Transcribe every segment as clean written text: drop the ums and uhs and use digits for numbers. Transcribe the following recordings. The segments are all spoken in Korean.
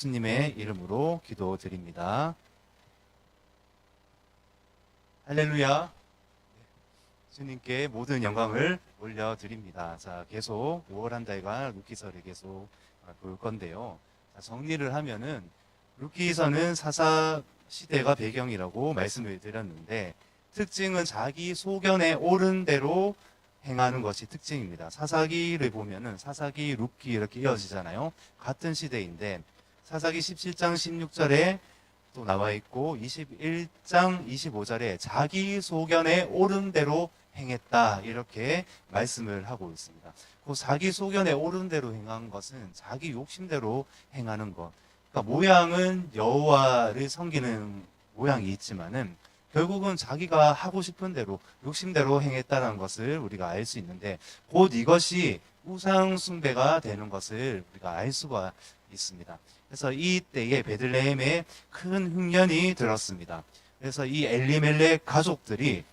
예수님의 이름으로 기도드립니다. 할렐루야. 주님께 모든 영광을 올려드립니다. 자, 계속 5월 한 달간 루키서를 계속 볼 건데요. 자, 정리를 하면은 루키서는 사사 시대가 배경이라고 말씀을 드렸는데, 특징은 자기 소견에 옳은 대로 행하는 것이 특징입니다. 사사기를 보면은 사사기, 루키 이렇게 이어지잖아요. 같은 시대인데 사사기 17장 16절에 또 나와 있고 21장 25절에 자기 소견에 옳은 대로 행했다 이렇게 말씀을 하고 있습니다. 그 자기 소견에 옳은 대로 행한 것은 자기 욕심대로 행하는 것. 그러니까 모양은 여호와를 섬기는 모양이 있지만은 결국은 자기가 하고 싶은 대로 욕심대로 행했다는 것을 우리가 알 수 있는데, 곧 이것이 우상 숭배가 되는 것을 우리가 알 수가 있습니다. 그래서 이때에 베들레헴에 큰 흉년이 들었습니다. 그래서 이 엘리멜렉 가족들이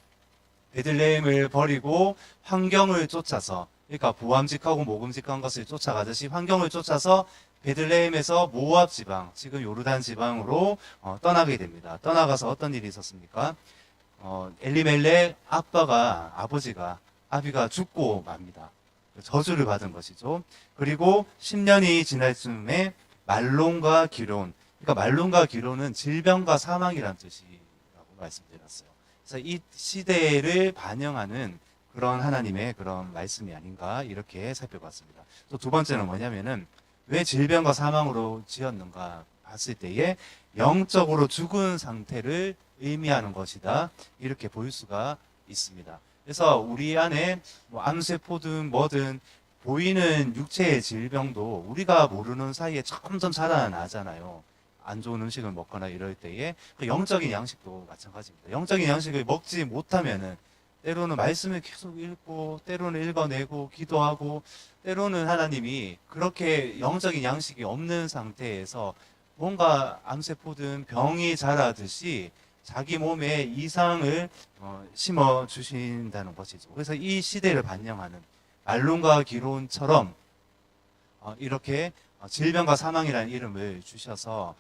베들레헴을 버리고 환경을 쫓아서, 그러니까 보암직하고 모금직한 것을 쫓아가듯이 환경을 쫓아서 베들레헴에서 모압 지방, 지금 요르단 지방으로 떠나게 됩니다. 떠나가서 어떤 일이 있었습니까? 엘리멜렉 아버지가 아비가 죽고 맙니다. 저주를 받은 것이죠. 그리고 10년이 지날 즈음에 말론과 기론, 그러니까 말론과 기론은 질병과 사망이란 뜻이라고 말씀드렸어요. 그래서 이 시대를 반영하는 그런 하나님의 그런 말씀이 아닌가 이렇게 살펴봤습니다. 또 두 번째는 뭐냐면은 왜 질병과 사망으로 지었는가 봤을 때에 영적으로 죽은 상태를 의미하는 것이다 이렇게 볼 수가 있습니다. 그래서 우리 안에 뭐 암세포든 뭐든 보이는 육체의 질병도 우리가 모르는 사이에 점점 자라나잖아요. 안 좋은 음식을 먹거나 이럴 때에 그 영적인 양식도 마찬가지입니다. 영적인 양식을 먹지 못하면은 때로는 말씀을 계속 읽고 때로는 읽어내고 기도하고 때로는 하나님이 그렇게 영적인 양식이 없는 상태에서 뭔가 암세포든 병이 자라듯이 자기 몸에 이상을 심어 주신다는 것이죠. 그래서 이 시대를 반영하는 말론과 기론처럼 이렇게 질병과 사망이라는 이름을 주셔서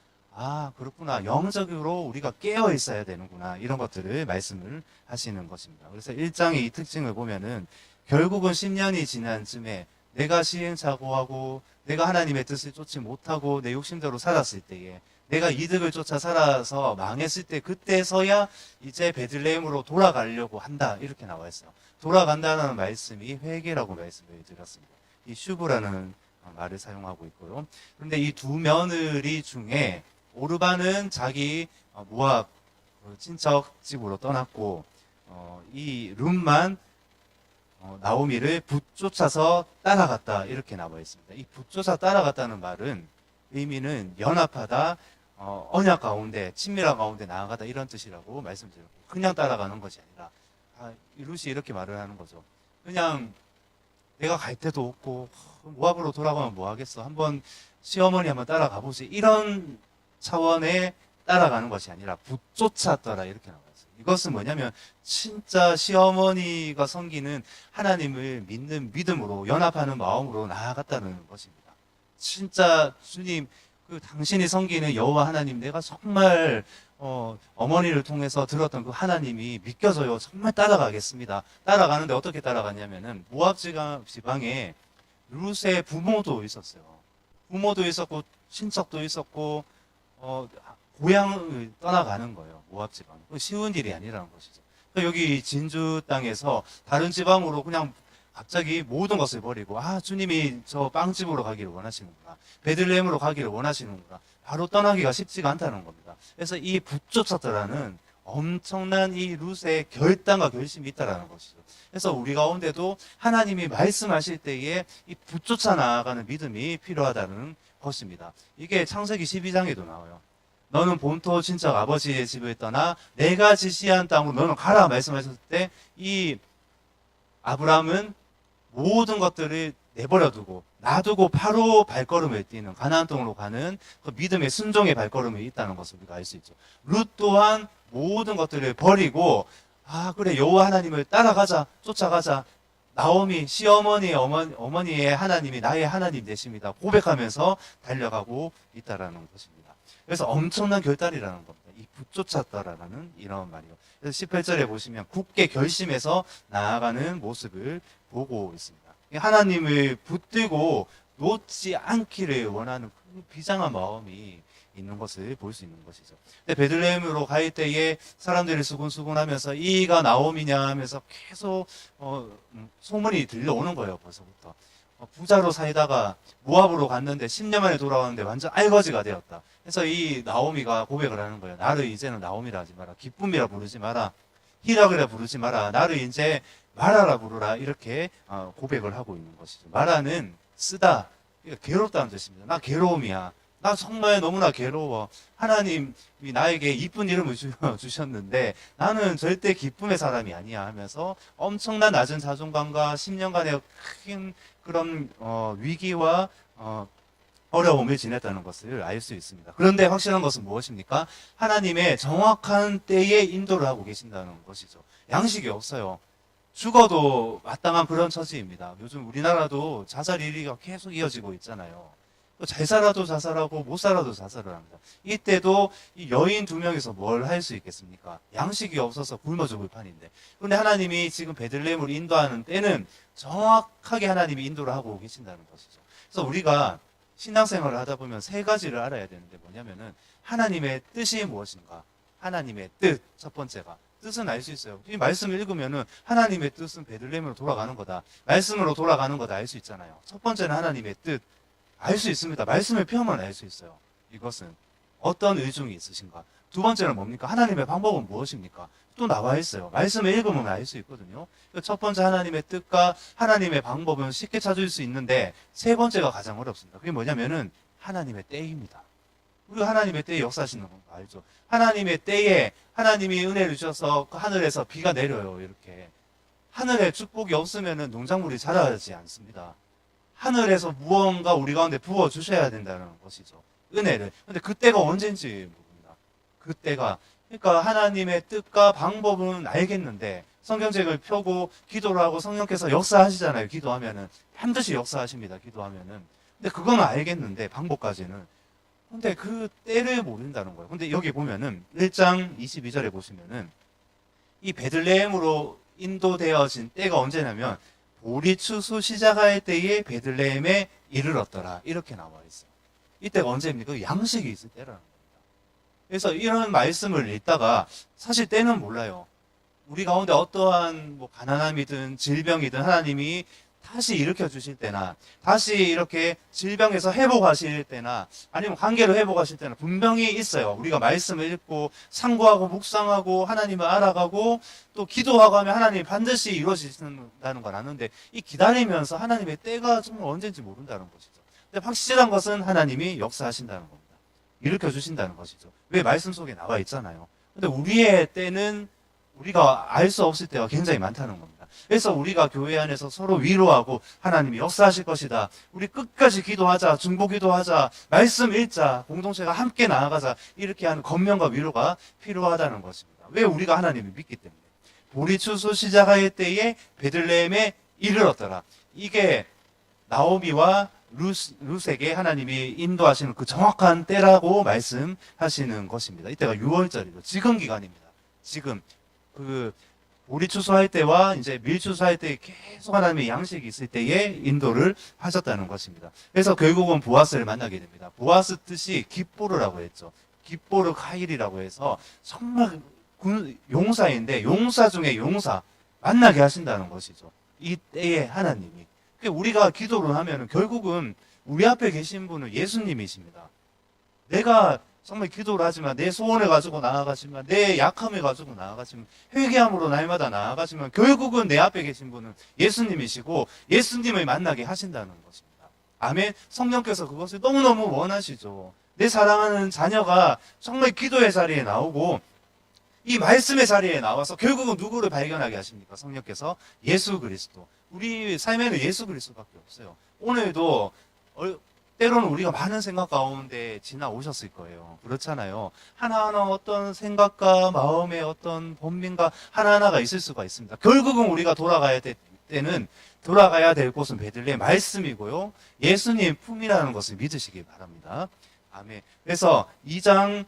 그렇구나. 영적으로 우리가 깨어 있어야 되는구나. 이런 것들을 말씀을 하시는 것입니다. 그래서 1장의 이 특징을 보면은 결국은 10년이 지난 쯤에 내가 시행착오하고 내가 하나님의 뜻을 쫓지 못하고 내 욕심대로 살았을 때에 내가 이득을 쫓아 살아서 망했을 때 그때서야 이제 베들레헴으로 돌아가려고 한다. 이렇게 나와 있어요. 돌아간다는 말씀이 회개라고 말씀을 드렸습니다. 이 슈브라는 말을 사용하고 있고요. 그런데 이 두 며느리 중에 오르반은 자기 모압 친척 집으로 떠났고 이 룸만 나오미를 붙쫓아서 따라갔다 이렇게 나와 있습니다. 이 붙쫓아 따라갔다는 말은 의미는 연합하다, 언약 가운데 친밀한 가운데 나아가다 이런 뜻이라고 말씀드렸고, 그냥 따라가는 것이 아니라 루시 이렇게 말을 하는 거죠. 그냥 내가 갈 데도 없고 모압으로 돌아가면 뭐 하겠어, 한번 시어머니 한번 따라가 보지, 이런 차원에 따라가는 것이 아니라 붙쫓았더라 이렇게 나와 있어요. 이것은 뭐냐면 진짜 시어머니가 섬기는 하나님을 믿는 믿음으로 연합하는 마음으로 나아갔다는 것입니다. 진짜 주님, 당신이 섬기는 여호와 하나님, 내가 정말 어머니를 통해서 들었던 그 하나님이 믿겨져요. 정말 따라가겠습니다. 따라가는데 어떻게 따라갔냐면은 모압 지방에 룻의 부모도 있었어요. 부모도 있었고 친척도 있었고 고향을 떠나가는 거예요. 모압 지방. 쉬운 일이 아니라는 것이죠. 여기 진주 땅에서 다른 지방으로 그냥 갑자기 모든 것을 버리고 주님이 저 빵집으로 가기를 원하시는구나, 베들레헴으로 가기를 원하시는구나, 바로 떠나기가 쉽지가 않다는 겁니다. 그래서 이 붙쫓았더라는 엄청난 이 룻의 결단과 결심이 있다라는 것이죠. 그래서 우리 가운데도 하나님이 말씀하실 때에 이 붙쫓아 나아가는 믿음이 필요하다는 것입니다. 이게 창세기 12장에도 나와요. 너는 본토 친척 아버지의 집을 떠나 내가 지시한 땅으로 너는 가라 말씀하셨을 때 이 아브라함은 모든 것들을 내버려 두고 놔두고 바로 발걸음을 뛰는, 가나안 땅으로 가는 그 믿음의 순종의 발걸음이 있다는 것을 우리가 알 수 있죠. 룻 또한 모든 것들을 버리고 그래 여호와 하나님을 따라가자, 쫓아가자, 나오미 시어머니의 어머니의 하나님이 나의 하나님 되십니다. 고백하면서 달려가고 있다라는 것입니다. 그래서 엄청난 결단이라는 겁니다. 이 붙쫓았다라는 이런 말이요. 그래서 18절에 보시면 굳게 결심해서 나아가는 모습을 보고 있습니다. 하나님을 붙들고 놓지 않기를 원하는 그 비장한 마음이 있는 것을 볼 수 있는 것이죠. 근데 베들레헴으로 갈 때에 사람들이 수군수군하면서 이가 나옴이냐 하면서 계속 소문이 들려오는 거예요. 벌써부터 부자로 살다가 모압으로 갔는데 10년 만에 돌아왔는데 완전 알거지가 되었다. 그래서 이 나오미가 고백을 하는 거예요. 나를 이제는 나오미라 하지 마라. 기쁨이라 부르지 마라. 희락이라 부르지 마라. 나를 이제 마라라 부르라. 이렇게 고백을 하고 있는 것이죠. 마라는 쓰다, 괴롭다는 뜻입니다. 나 괴로움이야. 나 정말 너무나 괴로워. 하나님이 나에게 이쁜 이름을 주셨는데 나는 절대 기쁨의 사람이 아니야 하면서 엄청난 낮은 자존감과 10년간의 큰 그런 위기와 어려움을 지냈다는 것을 알 수 있습니다. 그런데 확실한 것은 무엇입니까? 하나님의 정확한 때에 인도를 하고 계신다는 것이죠. 양식이 없어요. 죽어도 마땅한 그런 처지입니다. 요즘 우리나라도 자살 1위가 계속 이어지고 있잖아요. 잘 살아도 자살하고 못 살아도 자살을 합니다. 이때도 이 여인 2명이서 뭘 할 수 있겠습니까? 양식이 없어서 굶어 죽을 판인데. 그런데 하나님이 지금 베들레헴을 인도하는 때는 정확하게 하나님이 인도를 하고 계신다는 것이죠. 그래서 우리가 신앙생활을 하다 보면 3가지를 알아야 되는데 뭐냐면은 하나님의 뜻이 무엇인가? 하나님의 뜻, 첫 번째가. 뜻은 알 수 있어요. 이 말씀을 읽으면은 하나님의 뜻은 베들레헴으로 돌아가는 거다. 말씀으로 돌아가는 거다 알 수 있잖아요. 첫 번째는 하나님의 뜻. 알 수 있습니다. 말씀을 펴면 알 수 있어요. 이것은 어떤 의중이 있으신가. 두 번째는 뭡니까? 하나님의 방법은 무엇입니까? 또 나와 있어요. 말씀을 읽으면 알 수 있거든요. 첫 번째 하나님의 뜻과 하나님의 방법은 쉽게 찾을 수 있는데 세 번째가 가장 어렵습니다. 그게 뭐냐면은 하나님의 때입니다. 우리가 하나님의 때에 역사하시는 거 알죠? 하나님의 때에 하나님이 은혜를 주셔서 그 하늘에서 비가 내려요. 이렇게 하늘에 축복이 없으면은 농작물이 자라지 않습니다. 하늘에서 무언가 우리 가운데 부어 주셔야 된다는 것이죠. 은혜를. 근데 그때가 언젠지 모릅니다. 그때가. 그러니까 하나님의 뜻과 방법은 알겠는데 성경책을 펴고 기도를 하고 성령께서 역사하시잖아요. 기도하면은 반드시 역사하십니다. 기도하면은. 근데 그건 알겠는데 방법까지는. 근데 그 때를 모른다는 거예요. 근데 여기 보면은 1장 22절에 보시면은 이 베들레헴으로 인도되어진 때가 언제냐면 보리 추수 시작할 때에 베들레헴에 이르렀더라. 이렇게 나와 있어요. 이때가 언제입니까? 양식이 있을 때라는 겁니다. 그래서 이런 말씀을 읽다가 사실 때는 몰라요. 우리 가운데 어떠한 가난함이든 질병이든 하나님이 다시 일으켜 주실 때나 다시 이렇게 질병에서 회복하실 때나 아니면 관계로 회복하실 때나 분명히 있어요. 우리가 말씀을 읽고 상고하고 묵상하고 하나님을 알아가고 또 기도하고 하면 하나님이 반드시 이루어지신다는 걸 아는데 이 기다리면서 하나님의 때가 정말 언제인지 모른다는 것이죠. 근데 확실한 것은 하나님이 역사하신다는 겁니다. 일으켜 주신다는 것이죠. 왜 말씀 속에 나와 있잖아요. 근데 우리의 때는 우리가 알 수 없을 때가 굉장히 많다는 겁니다. 그래서 우리가 교회 안에서 서로 위로하고 하나님이 역사하실 것이다. 우리 끝까지 기도하자. 중보 기도하자. 말씀 읽자. 공동체가 함께 나아가자. 이렇게 하는 겉면과 위로가 필요하다는 것입니다. 왜 우리가 하나님을 믿기 때문에. 보리 추수 시작할 때에 베들레헴에 이르렀더라. 이게 나오미와 룻에게 하나님이 인도하시는 그 정확한 때라고 말씀하시는 것입니다. 이때가 6월절이죠. 지금 기간입니다. 지금 보리 추수할 때와 이제 밀 추수할 때 계속 하나님의 양식이 있을 때에 인도를 하셨다는 것입니다. 그래서 결국은 보아스를 만나게 됩니다. 보아스 뜻이 깃보르라고 했죠. 깃보르 카일이라고 해서 정말 용사인데 용사 중에 용사 만나게 하신다는 것이죠. 이 때에 하나님이. 우리가 기도를 하면 결국은 우리 앞에 계신 분은 예수님이십니다. 내가 정말 기도를 하지만 내 소원을 가지고 나아가지만 내 약함을 가지고 나아가지만 회개함으로 날마다 나아가지만 결국은 내 앞에 계신 분은 예수님이시고 예수님을 만나게 하신다는 것입니다. 아멘. 성령께서 그것을 너무너무 원하시죠. 내 사랑하는 자녀가 정말 기도의 자리에 나오고 이 말씀의 자리에 나와서 결국은 누구를 발견하게 하십니까? 성령께서 예수 그리스도. 우리 삶에는 예수 그리스도밖에 없어요. 오늘도 때로는 우리가 많은 생각 가운데 지나오셨을 거예요. 그렇잖아요. 하나하나 어떤 생각과 마음의 어떤 번민과 하나하나가 있을 수가 있습니다. 결국은 우리가 돌아가야 될 때는 돌아가야 될 곳은 베들레헴 말씀이고요. 예수님 품이라는 것을 믿으시기 바랍니다. 아멘. 그래서 2장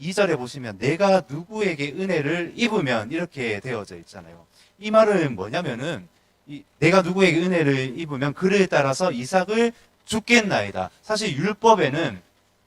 2절에 보시면 내가 누구에게 은혜를 입으면 이렇게 되어져 있잖아요. 이 말은 뭐냐면은 내가 누구에게 은혜를 입으면 그를 따라서 이삭을 죽겠나이다. 사실 율법이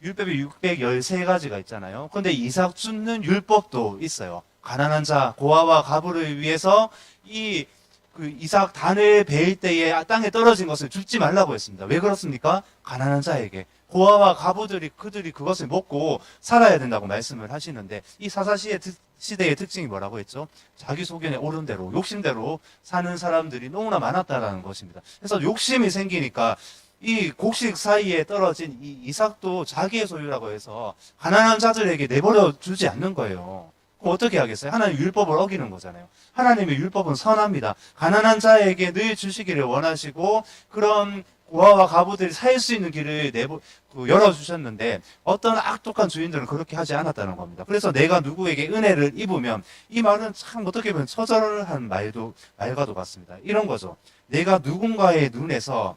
613가지가 있잖아요. 그런데 이삭 죽는 율법도 있어요. 가난한 자, 고아와 가부를 위해서 이삭 단을 베일 때에 땅에 떨어진 것을 줍지 말라고 했습니다. 왜 그렇습니까? 가난한 자에게. 고아와 가부들이 그들이 그것을 먹고 살아야 된다고 말씀을 하시는데 이 사사시대의 특징이 뭐라고 했죠? 자기 소견에 오른 대로 욕심대로 사는 사람들이 너무나 많았다라는 것입니다. 그래서 욕심이 생기니까 이 곡식 사이에 떨어진 이 이삭도 자기의 소유라고 해서 가난한 자들에게 내버려 주지 않는 거예요. 그럼 어떻게 하겠어요? 하나님 율법을 어기는 거잖아요. 하나님의 율법은 선합니다. 가난한 자에게 늘 주시기를 원하시고 그런 고아와 가부들이 살 수 있는 길을 열어주셨는데 어떤 악독한 주인들은 그렇게 하지 않았다는 겁니다. 그래서 내가 누구에게 은혜를 입으면 이 말은 참 어떻게 보면 처절한 말과도 같습니다. 이런 거죠. 내가 누군가의 눈에서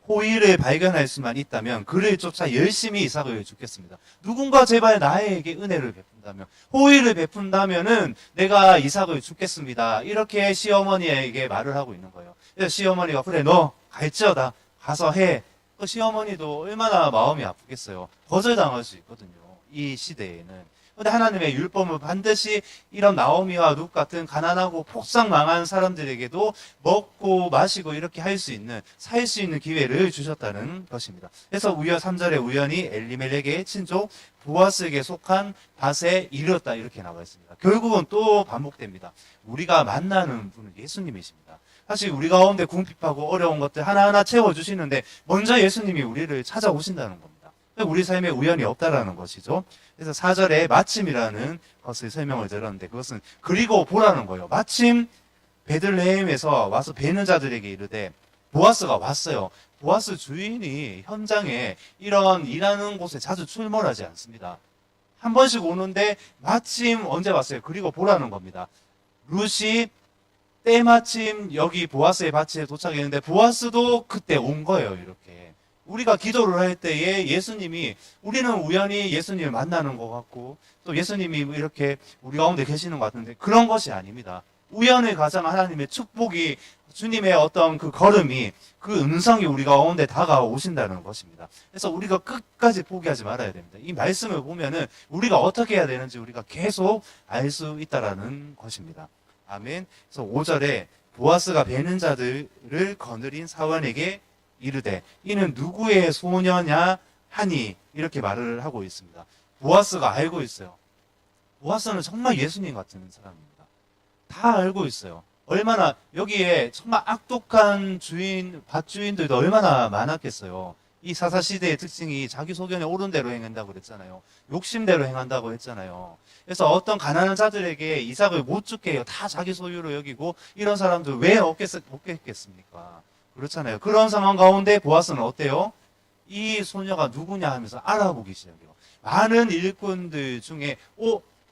호의를 발견할 수만 있다면 그를 쫓아 열심히 이삭을 죽겠습니다. 누군가 제발 나에게 은혜를 베푼다면 호의를 베푼다면은 내가 이삭을 죽겠습니다. 이렇게 시어머니에게 말을 하고 있는 거예요. 그래서 시어머니가 그래 너 갈지어다 가서 해. 그 시어머니도 얼마나 마음이 아프겠어요. 거절당할 수 있거든요. 이 시대에는. 근데 하나님의 율법은 반드시 이런 나오미와 룻 같은 가난하고 폭삭 망한 사람들에게도 먹고 마시고 이렇게 할 수 있는, 살 수 있는 기회를 주셨다는 것입니다. 그래서 3절에 우연히 엘리멜렉의 친족 보아스에게 속한 밭에 이르렀다 이렇게 나와 있습니다. 결국은 또 반복됩니다. 우리가 만나는 분은 예수님이십니다. 사실 우리 가운데 궁핍하고 어려운 것들 하나하나 채워주시는데 먼저 예수님이 우리를 찾아오신다는 겁니다. 우리 삶에 우연이 없다라는 것이죠. 그래서 4절에 마침이라는 것을 설명을 들었는데 그것은 그리고 보라는 거예요. 마침 베들레헴에서 와서 베는 자들에게 이르되 보아스가 왔어요. 보아스 주인이 현장에 이런 일하는 곳에 자주 출몰하지 않습니다. 한 번씩 오는데 마침 언제 왔어요? 그리고 보라는 겁니다. 룻이 때마침 여기 보아스의 밭에 도착했는데 보아스도 그때 온 거예요. 이렇게. 우리가 기도를 할 때에 예수님이 우리는 우연히 예수님을 만나는 것 같고 또 예수님이 이렇게 우리 가운데 계시는 것 같은데 그런 것이 아닙니다. 우연을 가장 하나님의 축복이 주님의 어떤 그 걸음이 그 음성이 우리 가운데 다가오신다는 것입니다. 그래서 우리가 끝까지 포기하지 말아야 됩니다. 이 말씀을 보면은 우리가 어떻게 해야 되는지 우리가 계속 알 수 있다라는 것입니다. 아멘. 그래서 5절에 보아스가 베는 자들을 거느린 사원에게 이르되 이는 누구의 소녀냐 하니 이렇게 말을 하고 있습니다. 보아스가 알고 있어요. 보아스는 정말 예수님 같은 사람입니다. 다 알고 있어요. 얼마나 여기에 정말 악독한 밭주인들도 얼마나 많았겠어요. 이 사사시대의 특징이 자기 소견에 옳은 대로 행한다고 그랬잖아요. 욕심대로 행한다고 했잖아요. 그래서 어떤 가난한 자들에게 이삭을 못 죽게 해요. 다 자기 소유로 여기고 이런 사람들 왜 없겠습니까? 그렇잖아요. 그런 상황 가운데 보아스는 어때요? 이 소녀가 누구냐 하면서 알아보기 시작해요. 많은 일꾼들 중에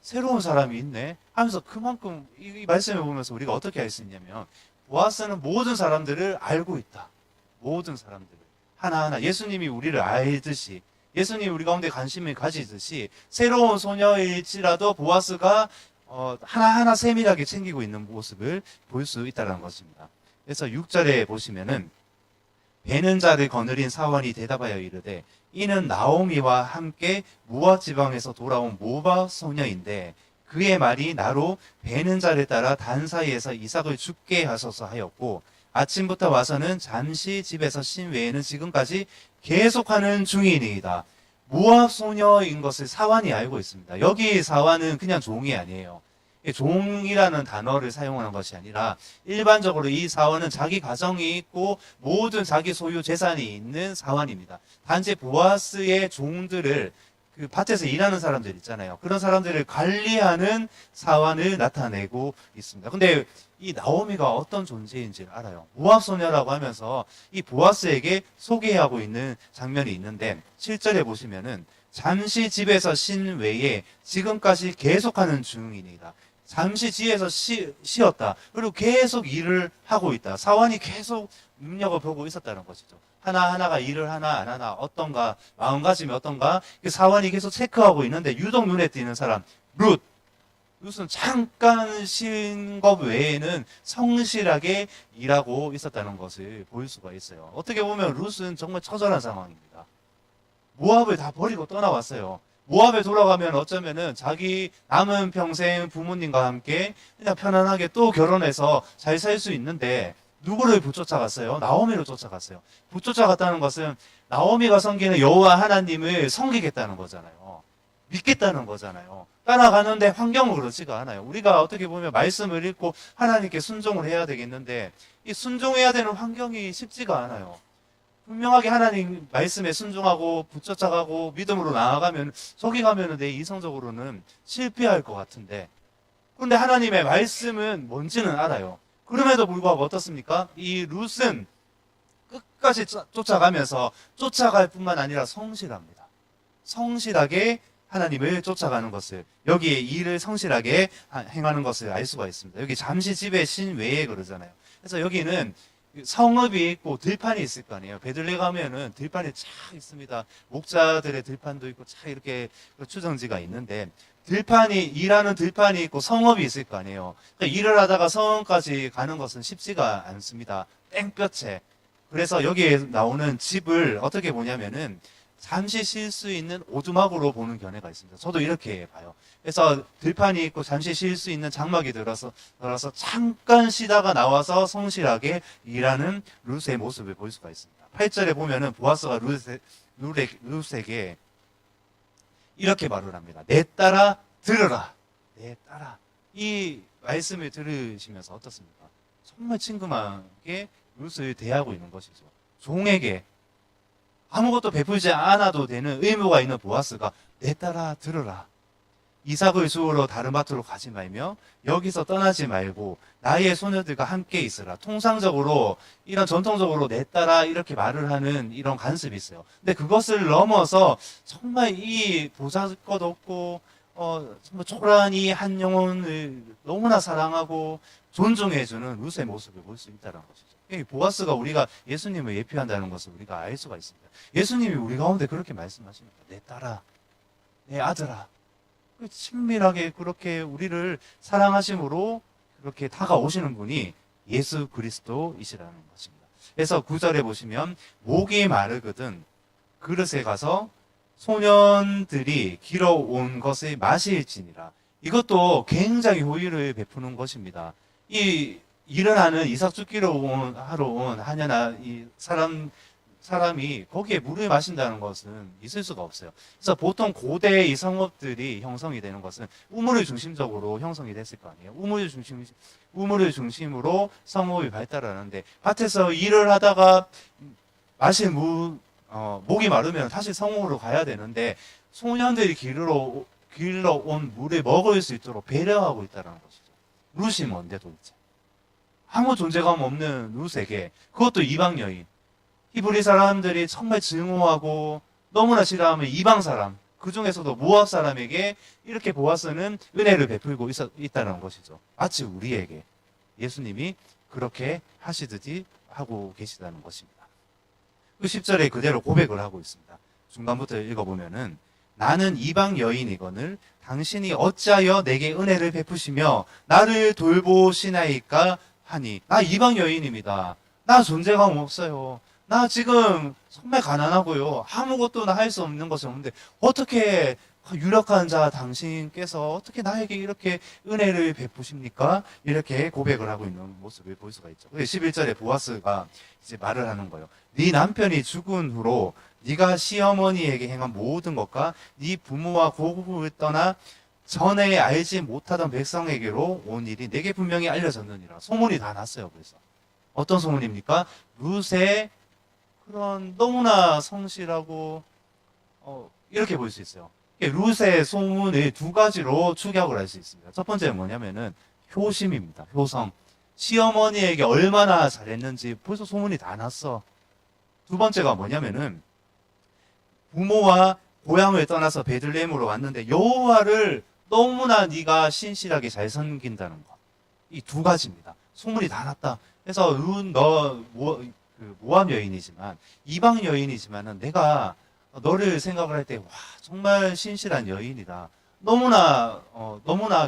새로운 사람이 있네 하면서 그만큼 이 말씀을 보면서 우리가 어떻게 알 수 있냐면 보아스는 모든 사람들을 알고 있다. 모든 사람들을 하나하나 예수님이 우리를 알듯이 예수님이 우리 가운데 관심을 가지듯이 새로운 소녀일지라도 보아스가 하나하나 세밀하게 챙기고 있는 모습을 볼 수 있다는 것입니다. 그래서 6절에 보시면은 베는 자를 거느린 사원이 대답하여 이르되 이는 나오미와 함께 모압 지방에서 돌아온 모압 소녀인데 그의 말이 나로 베는 자를 따라 단 사이에서 이삭을 죽게 하소서 하였고 아침부터 와서는 잠시 집에서 쉰 외에는 지금까지 계속하는 중이니이다. 모압 소녀인 것을 사환이 알고 있습니다. 여기 사환은 그냥 종이 아니에요. 종이라는 단어를 사용하는 것이 아니라 일반적으로 이 사원은 자기 가정이 있고 모든 자기 소유 재산이 있는 사원입니다. 단지 보아스의 종들을 그 밭에서 일하는 사람들 있잖아요. 그런 사람들을 관리하는 사원을 나타내고 있습니다. 근데 이 나오미가 어떤 존재인지를 알아요. 모압 소녀라고 하면서 이 보아스에게 소개하고 있는 장면이 있는데 7절에 보시면은 잠시 집에서 쉰 외에 지금까지 계속하는 중이니이다. 잠시 지에서 쉬었다. 그리고 계속 일을 하고 있다. 사원이 계속 눈여겨보고 있었다는 것이죠. 하나하나가 일을 하나 안 하나, 어떤가, 마음가짐이 어떤가, 그 사원이 계속 체크하고 있는데 유독 눈에 띄는 사람, 룻은 잠깐 쉰 것 외에는 성실하게 일하고 있었다는 것을 볼 수가 있어요. 어떻게 보면 룻은 정말 처절한 상황입니다. 모압을 다 버리고 떠나왔어요. 모압에 돌아가면 어쩌면은 자기 남은 평생 부모님과 함께 그냥 편안하게 또 결혼해서 잘 살 수 있는데 누구를 붙쫓아갔어요? 나오미를 쫓아갔어요. 붙쫓아갔다는 것은 나오미가 섬기는 여호와 하나님을 섬기겠다는 거잖아요. 믿겠다는 거잖아요. 따라가는데 환경은 그렇지가 않아요. 우리가 어떻게 보면 말씀을 읽고 하나님께 순종을 해야 되겠는데 이 순종해야 되는 환경이 쉽지가 않아요. 분명하게 하나님 말씀에 순종하고 붙여쳐가고 믿음으로 나아가면 저기 가면은 내 이성적으로는 실패할 것 같은데 그런데 하나님의 말씀은 뭔지는 알아요. 그럼에도 불구하고 어떻습니까? 이 룻은 끝까지 쫓아가면서 쫓아갈 뿐만 아니라 성실합니다. 성실하게 하나님을 쫓아가는 것을 여기에 일을 성실하게 행하는 것을 알 수가 있습니다. 여기 잠시 집에 쉰 외에 그러잖아요. 그래서 여기는 성읍이 있고 들판이 있을 거 아니에요. 베들레 가면은 들판이 쫙 있습니다. 목자들의 들판도 있고 쫙 이렇게 추정지가 있는데 들판이 일하는 들판이 있고 성읍이 있을 거 아니에요. 그러니까 일을 하다가 성읍까지 가는 것은 쉽지가 않습니다. 땡볕에. 그래서 여기에 나오는 집을 어떻게 보냐면은 잠시 쉴 수 있는 오두막으로 보는 견해가 있습니다. 저도 이렇게 봐요. 그래서 들판이 있고 잠시 쉴 수 있는 장막이 들어서 잠깐 쉬다가 나와서 성실하게 일하는 룻의 모습을 볼 수가 있습니다. 8절에 보면은 보아스가 룻에게 이렇게 말을 합니다. 내 딸아 들으라. 내 딸아. 이 말씀을 들으시면서 어떻습니까? 정말 친근하게 룻을 대하고 있는 것이죠. 종에게 아무것도 베풀지 않아도 되는 의무가 있는 보아스가 내 딸아 들으라. 이삭을 주우러 다른 밭으로 가지 말며 여기서 떠나지 말고 나의 소녀들과 함께 있으라. 통상적으로 이런 전통적으로 내 딸아 이렇게 말을 하는 이런 관습이 있어요. 근데 그것을 넘어서 정말 이 보잘것 없고 정말 초라한 이 한 영혼을 너무나 사랑하고 존중해주는 룻의 모습을 볼 수 있다는 것이죠. 보아스가 우리가 예수님을 예표한다는 것을 우리가 알 수가 있습니다. 예수님이 우리 가운데 그렇게 말씀하십니다. 내 딸아, 내 아들아. 친밀하게 그렇게 우리를 사랑하심으로 그렇게 다가오시는 분이 예수 그리스도이시라는 것입니다. 그래서 9절에 보시면 목이 마르거든 그릇에 가서 소년들이 길어온 것을 마실지니라. 이것도 굉장히 호의를 베푸는 것입니다. 이 일어나는 이삭 죽기로 하러 온 하냐나 이 사람이 거기에 물을 마신다는 것은 있을 수가 없어요. 그래서 보통 고대 이 성읍들이 형성이 되는 것은 우물을 중심적으로 형성이 됐을 거 아니에요. 우물을 중심으로 성읍이 발달하는데 밭에서 일을 하다가 마실 목이 마르면 다시 성읍으로 가야 되는데 소년들이 길러 온 물을 먹을 수 있도록 배려하고 있다는 것이죠. 룻이 뭔데 도대체? 아무 존재감 없는 룻에게 그것도 이방 여인 히브리 사람들이 정말 증오하고 너무나 싫어하는 이방 사람 그 중에서도 모압 사람에게 이렇게 보아스는 은혜를 베풀고 있다는 것이죠. 마치 우리에게 예수님이 그렇게 하시듯이 하고 계시다는 것입니다. 그 10절에 그대로 고백을 하고 있습니다. 중간부터 읽어보면은 나는 이방 여인이거늘 당신이 어찌하여 내게 은혜를 베푸시며 나를 돌보시나이까 하니 나 이방 여인입니다. 나 존재감 없어요. 나 지금 정말 가난하고요. 아무것도 나 할 수 없는 것이 없는데 어떻게 유력한 자 당신께서 어떻게 나에게 이렇게 은혜를 베푸십니까? 이렇게 고백을 하고 있는 모습을 볼 수가 있죠. 11절에 보아스가 이제 말을 하는 거예요. 네 남편이 죽은 후로 네가 시어머니에게 행한 모든 것과 네 부모와 고국을 떠나 전에 알지 못하던 백성에게로 온 일이 내게 분명히 알려졌느니라. 소문이 다 났어요. 그래서 어떤 소문입니까? 룻의 그런 너무나 성실하고 이렇게 볼 수 있어요. 룻의 소문을 두 가지로 축약을 할 수 있습니다. 첫 번째는 뭐냐면은 효심입니다. 효성. 시어머니에게 얼마나 잘했는지 벌써 소문이 다 났어. 두 번째가 뭐냐면은 부모와 고향을 떠나서 베들레헴으로 왔는데 여호와를 너무나 네가 신실하게 잘 섬긴다는 것. 이 두 가지입니다. 소문이 다 났다. 그래서 모함 여인이지만 이방 여인이지만은 내가 너를 생각을 할 때 와 정말 신실한 여인이다. 너무나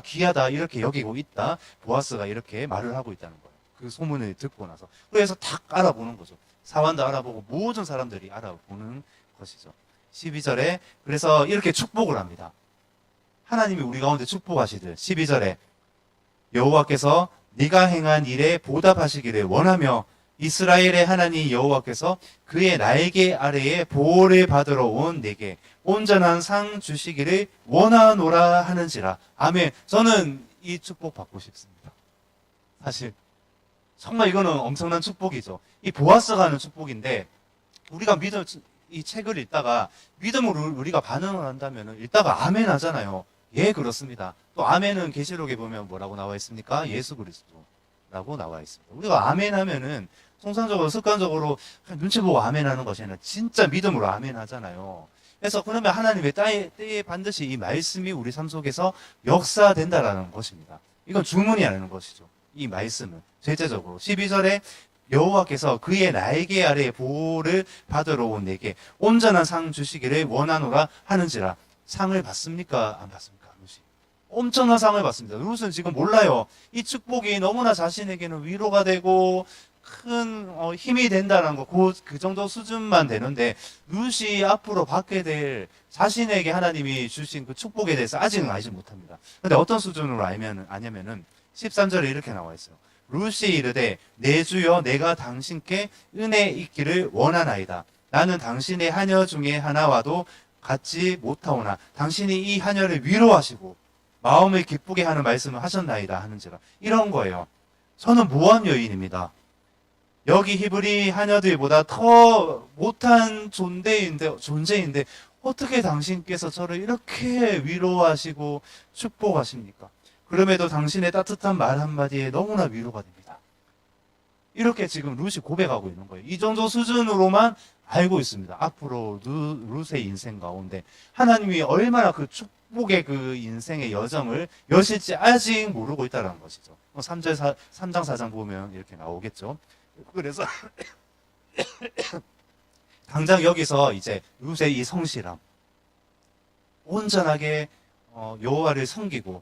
귀하다 이렇게 여기고 있다. 보아스가 이렇게 말을 하고 있다는 거예요. 그 소문을 듣고 나서 그래서 탁 알아보는 거죠. 사환도 알아보고 모든 사람들이 알아보는 것이죠. 12절에 그래서 이렇게 축복을 합니다. 하나님이 우리 가운데 축복하시듯 12절에 여호와께서 네가 행한 일에 보답하시기를 원하며 이스라엘의 하나님 여호와께서 그의 날개 아래에 보호를 받으러 온 내게 온전한 상 주시기를 원하노라 하는지라. 아멘. 저는 이 축복 받고 싶습니다. 사실 정말 이거는 엄청난 축복이죠. 이 보아스가 하는 축복인데 우리가 이 책을 읽다가 믿음으로 우리가 반응을 한다면 읽다가 아멘 하잖아요. 예, 그렇습니다. 또 아멘은 계시록에 보면 뭐라고 나와 있습니까? 예수 그리스도라고 나와 있습니다. 우리가 아멘 하면은 통상적으로 습관적으로 눈치 보고 아멘 하는 것이 아니라 진짜 믿음으로 아멘 하잖아요. 그래서 그러면 하나님의 때에 반드시 이 말씀이 우리 삶 속에서 역사된다라는 것입니다. 이건 주문이 아니는 것이죠. 이 말씀은 실제적으로 12절에 여호와께서 그의 날개 아래에 보호를 받으러 온 내게 온전한 상 주시기를 원하노라 하는지라. 상을 받습니까? 안 받습니까? 룻이 엄청난 상을 받습니다. 룻은 지금 몰라요. 이 축복이 너무나 자신에게는 위로가 되고 큰 힘이 된다는 거, 그 정도 수준만 되는데 룻이 앞으로 받게 될 자신에게 하나님이 주신 그 축복에 대해서 아직은 알지 못합니다. 근데 어떤 수준으로 아냐면은 13절에 이렇게 나와 있어요. 룻이 이르되 내 주여 내가 당신께 은혜 있기를 원하나이다. 나는 당신의 하녀 중에 하나와도 같지 못하오나 당신이 이 하녀를 위로하시고 마음을 기쁘게 하는 말씀을 하셨나이다 하는지라. 이런 거예요. 저는 모함 여인입니다. 여기 히브리 하녀들보다 더 못한 존재인데 어떻게 당신께서 저를 이렇게 위로하시고 축복하십니까? 그럼에도 당신의 따뜻한 말 한마디에 너무나 위로가 됩니다. 이렇게 지금 룻이 고백하고 있는 거예요. 이 정도 수준으로만 알고 있습니다. 앞으로 룻의 인생 가운데 하나님이 얼마나 그 축복의 그 인생의 여정을 여실지 아직 모르고 있다는 것이죠. 3장 4장 보면 이렇게 나오겠죠. 그래서 당장 여기서 이제 룻의 이 성실함, 온전하게 여호와를 섬기고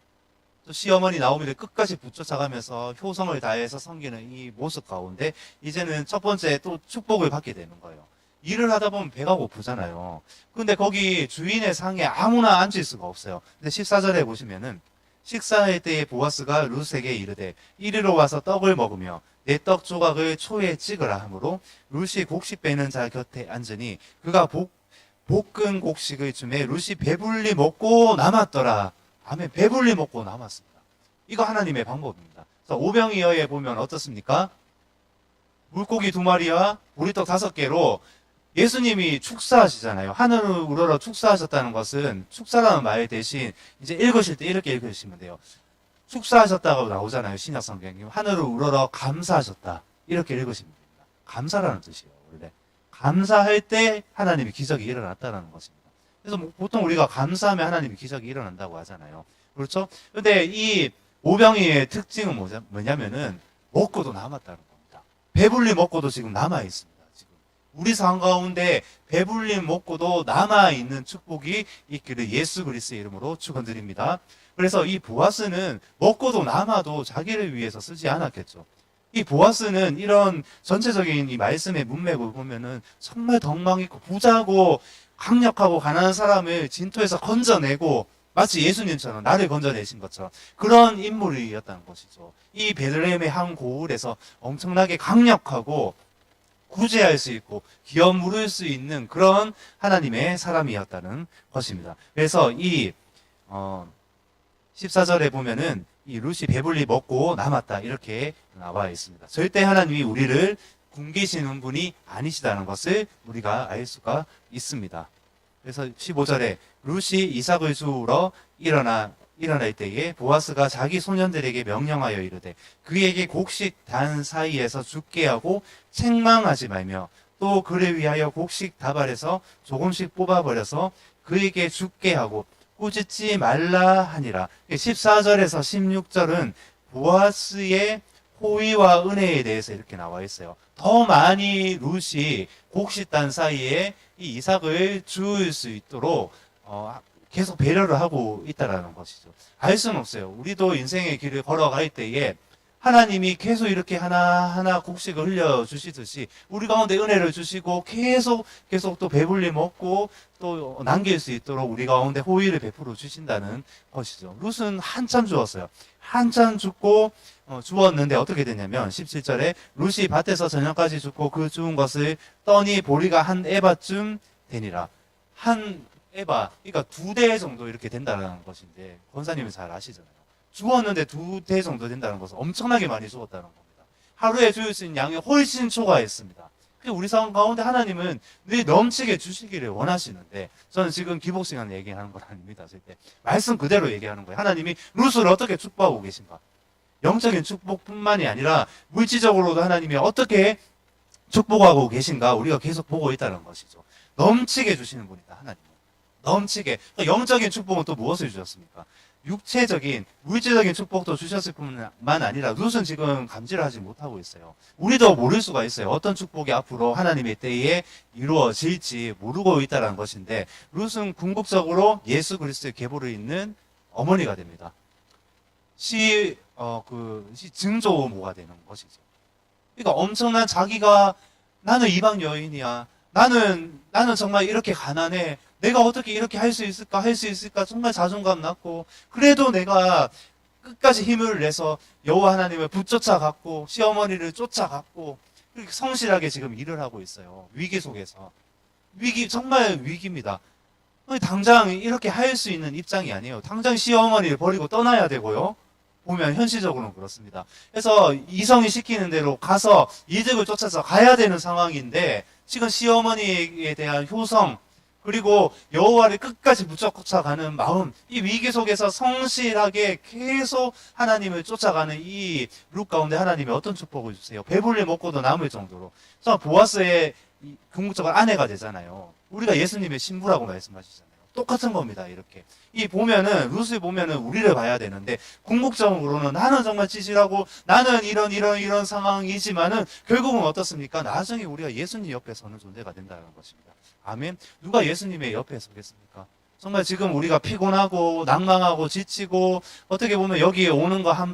또 시어머니 나오미를 끝까지 붙여잡으면서 효성을 다해서 섬기는 이 모습 가운데 이제는 첫 번째 또 축복을 받게 되는 거예요. 일을 하다 보면 배가 고프잖아요. 근데 거기 주인의 상에 아무나 앉을 수가 없어요. 근데 14절에 보시면은 식사할 때에 보아스가 룻에게 이르되 이리로 와서 떡을 먹으며 내 떡 조각을 초에 찍으라 하므로 룻이 곡식 빼는 자 곁에 앉으니 그가 볶은 곡식을 주매 룻이 배불리 먹고 남았더라. 아멘. 배불리 먹고 남았습니다. 이거 하나님의 방법입니다. 그래서 오병이어에 보면 어떻습니까? 물고기 2마리와 보리떡 5개로 예수님이 축사하시잖아요. 하늘을 우러러 축사하셨다는 것은 축사라는 말 대신 이제 읽으실 때 이렇게 읽으시면 돼요. 축사하셨다고 나오잖아요. 신약 성경에. 하늘을 우러러 감사하셨다. 이렇게 읽으시면 됩니다. 감사라는 뜻이에요. 원래. 감사할 때 하나님의 기적이 일어났다는 것입니다. 그래서 보통 우리가 감사하면 하나님의 기적이 일어난다고 하잖아요. 그렇죠? 근데 이 오병이의 특징은 뭐냐면은 먹고도 남았다는 겁니다. 배불리 먹고도 지금 남아있습니다. 지금 우리 삶 가운데 배불리 먹고도 남아있는 축복이 있기를 예수 그리스도의 이름으로 축원드립니다. 그래서 이 보아스는 먹고도 남아도 자기를 위해서 쓰지 않았겠죠. 이 보아스는 이런 전체적인 이 말씀의 문맥을 보면은 정말 덕망 있고 부자고 강력하고 가난한 사람을 진토에서 건져내고 마치 예수님처럼 나를 건져내신 것처럼 그런 인물이었다는 것이죠. 이 베들레헴의 한 고을에서 엄청나게 강력하고 구제할 수 있고 기업 물을 수 있는 그런 하나님의 사람이었다는 것입니다. 그래서 이 14절에 보면은 이 룻이 배불리 먹고 남았다 이렇게 나와 있습니다. 절대 하나님이 우리를 굶기시는 분이 아니시다는 것을 우리가 알 수가 있습니다. 그래서 15절에 룻이 이삭을 주우러 일어날 때에 보아스가 자기 소년들에게 명령하여 이르되 그에게 곡식 단 사이에서 죽게 하고 책망하지 말며 또 그를 위하여 곡식 다발에서 조금씩 뽑아버려서 그에게 죽게 하고 꾸짖지 말라 하니라. 14절에서 16절은 보아스의 호의와 은혜에 대해서 이렇게 나와 있어요. 더 많이 룻이 곡식단 사이에 이 이삭을 줄 수 있도록 계속 배려를 하고 있다라는 것이죠. 알 수는 없어요. 우리도 인생의 길을 걸어갈 때에 하나님이 계속 이렇게 하나하나 곡식을 흘려주시듯이 우리 가운데 은혜를 주시고 계속 또 배불리 먹고 또 남길 수 있도록 우리 가운데 호의를 베풀어 주신다는 것이죠. 룻은 한참 주었어요. 한참 줍고 주었는데 어떻게 되냐면 17절에 룻이 밭에서 저녁까지 줍고 그 주운 것을 떠니 보리가 한 에바쯤 되니라. 한 에바, 그러니까 2대 정도 이렇게 된다는 것인데 권사님은 잘 아시잖아요. 주었는데 2대 정도 된다는 것은 엄청나게 많이 주었다는 겁니다. 하루에 주일 수 있는 양이 훨씬 초과했습니다. 우리 상황 가운데 하나님은 늘 넘치게 주시기를 원하시는데, 저는 지금 기복 시간 얘기하는 건 아닙니다. 절대 말씀 그대로 얘기하는 거예요. 하나님이 룻을 어떻게 축복하고 계신가? 영적인 축복뿐만이 아니라 물질적으로도 하나님이 어떻게 축복하고 계신가 우리가 계속 보고 있다는 것이죠. 넘치게 주시는 분이다, 하나님은. 넘치게. 영적인 축복은 또 무엇을 주셨습니까? 육체적인, 물질적인 축복도 주셨을 뿐만 아니라 룻은 지금 감지를 하지 못하고 있어요. 우리도 모를 수가 있어요. 어떤 축복이 앞으로 하나님의 때에 이루어질지 모르고 있다는 것인데, 룻은 궁극적으로 예수 그리스도의 계보를 잇는 어머니가 됩니다. 증조모가 되는 것이죠. 그러니까 엄청난 자기가, 나는 이방 여인이야. 나는 정말 이렇게 가난해. 내가 어떻게 이렇게 할 수 있을까? 정말 자존감 낮고, 그래도 내가 끝까지 힘을 내서 여호와 하나님을 붙쫓아갔고, 시어머니를 쫓아갔고, 그렇게 성실하게 지금 일을 하고 있어요. 위기 속에서. 정말 위기입니다. 당장 이렇게 할 수 있는 입장이 아니에요. 당장 시어머니를 버리고 떠나야 되고요. 보면 현실적으로는 그렇습니다. 그래서 이성이 시키는 대로 가서 이득을 쫓아서 가야 되는 상황인데, 지금 시어머니에 대한 효성, 그리고 여호와를 끝까지 붙잡고차가는 마음, 이 위기 속에서 성실하게 계속 하나님을 쫓아가는 이 룻 가운데 하나님이 어떤 축복을 주세요? 배불리 먹고도 남을 정도로. 보아스의 궁극적으로 아내가 되잖아요. 우리가 예수님의 신부라고 말씀하시잖아요. 똑같은 겁니다. 이렇게 룻을 보면은 우리를 봐야 되는데, 궁극적으로는 나는 정말 찌질하고 나는 이런 상황이지만은 결국은 어떻습니까? 나중에 우리가 예수님 옆에 서는 존재가 된다는 것입니다. 아멘. 누가 예수님의 옆에 서겠습니까? 정말 지금 우리가 피곤하고 낭망하고 지치고, 어떻게 보면 여기에 오는 거 한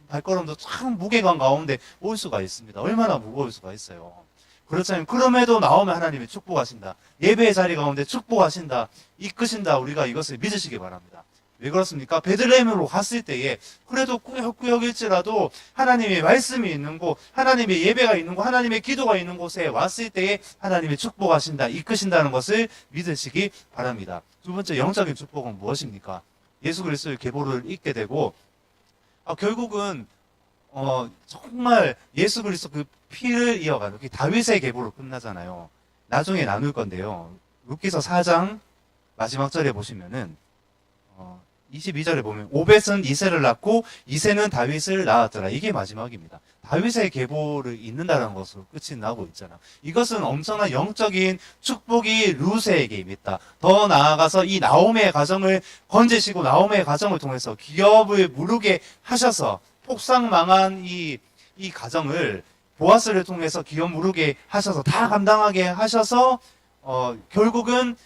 발걸음도 참 무게감 가운데 올 수가 있습니다. 얼마나 무거울 수가 있어요. 그렇잖아요. 그럼에도 나오면 하나님이 축복하신다. 예배의 자리 가운데 축복하신다. 이끄신다. 우리가 이것을 믿으시기 바랍니다. 왜 그렇습니까? 베들레헴으로 갔을 때에 그래도 꾸역꾸역일지라도 하나님의 말씀이 있는 곳, 하나님의 예배가 있는 곳, 하나님의 기도가 있는 곳에 왔을 때에 하나님이 축복하신다, 이끄신다는 것을 믿으시기 바랍니다. 두 번째 영적인 축복은 무엇입니까? 예수 그리스도의 계보를 잇게 되고, 결국은 정말 예수 그리스도 그 피를 이어가는 다윗의 계보로 끝나잖아요. 나중에 나눌 건데요. 룻기서 4장 마지막 절에 보시면은 22절에 보면 오벳은 이새를 낳고 이새는 다윗을 낳았더라. 이게 마지막입니다. 다윗의 계보를 잇는다는 것으로 끝이 나고 있잖아. 이것은 엄청난 영적인 축복이 룻에게 있다. 더 나아가서 이 나오미의 가정을 건지시고 나오미의 가정을 통해서 기업을 무르게 하셔서 폭삭 망한 이 가정을 보아스를 통해서 기업 무르게 하셔서 다 감당하게 하셔서 결국은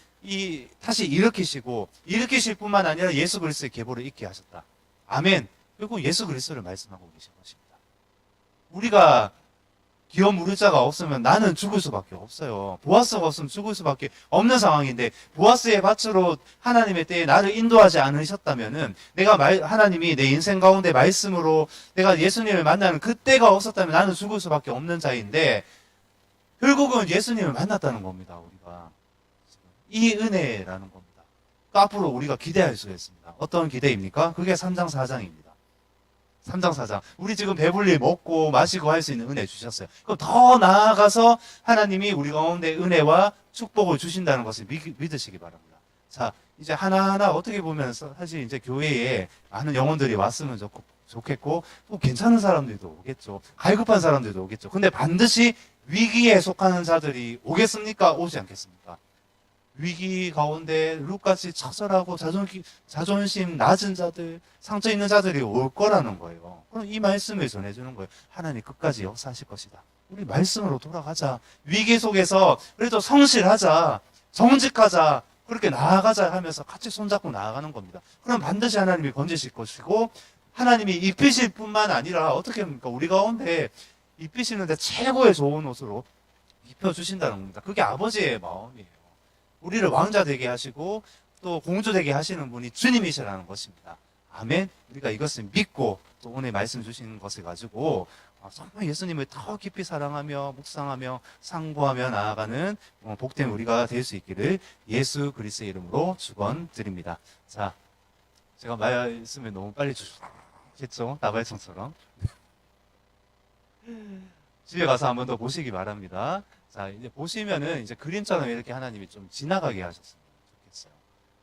다시 일으키실 뿐만 아니라 예수 그리스도의 계보를 잇게 하셨다. 아멘. 결국 예수 그리스도를 말씀하고 계신 것입니다. 우리가 기업 무를 자가 없으면 나는 죽을 수밖에 없어요. 보아스가 없으면 죽을 수밖에 없는 상황인데, 보아스의 밭으로 하나님의 때에 나를 인도하지 않으셨다면은, 하나님이 내 인생 가운데 말씀으로 내가 예수님을 만나는 그때가 없었다면 나는 죽을 수밖에 없는 자인데, 결국은 예수님을 만났다는 겁니다. 우리가 이 은혜라는 겁니다. 앞으로 우리가 기대할 수 있습니다. 어떤 기대입니까? 그게 3장 4장입니다. 3장 4장. 우리 지금 배불리 먹고 마시고 할 수 있는 은혜 주셨어요. 그럼 더 나아가서 하나님이 우리 가운데 은혜와 축복을 주신다는 것을 믿으시기 바랍니다. 자, 이제 하나하나 어떻게 보면 사실 이제 교회에 많은 영혼들이 왔으면 좋겠고, 또 괜찮은 사람들도 오겠죠. 갈급한 사람들도 오겠죠. 근데 반드시 위기에 속하는 자들이 오겠습니까? 오지 않겠습니까? 위기 가운데 룻같이 처절하고 자존심 낮은 자들, 상처 있는 자들이 올 거라는 거예요. 그럼 이 말씀을 전해주는 거예요. 하나님 끝까지 역사하실 것이다. 우리 말씀으로 돌아가자. 위기 속에서 그래도 성실하자, 정직하자, 그렇게 나아가자 하면서 같이 손잡고 나아가는 겁니다. 그럼 반드시 하나님이 건지실 것이고, 하나님이 입히실 뿐만 아니라 어떻게 합니까? 우리 가운데 입히시는데 최고의 좋은 옷으로 입혀주신다는 겁니다. 그게 아버지의 마음이에요. 우리를 왕자 되게 하시고 또 공주 되게 하시는 분이 주님이시라는 것입니다. 아멘. 우리가 이것을 믿고 또 오늘 말씀 주시는 것을 가지고 정말 예수님을 더 깊이 사랑하며 묵상하며 상고하며 나아가는 복된 우리가 될 수 있기를 예수 그리스도의 이름으로 축원드립니다. 자, 제가 말씀을 너무 빨리 주셨겠죠? 나발총처럼. 집에 가서 한 번 더 보시기 바랍니다. 자, 이제 보시면은 이제 그림처럼 이렇게 하나님이 좀 지나가게 하셨으면 좋겠어요.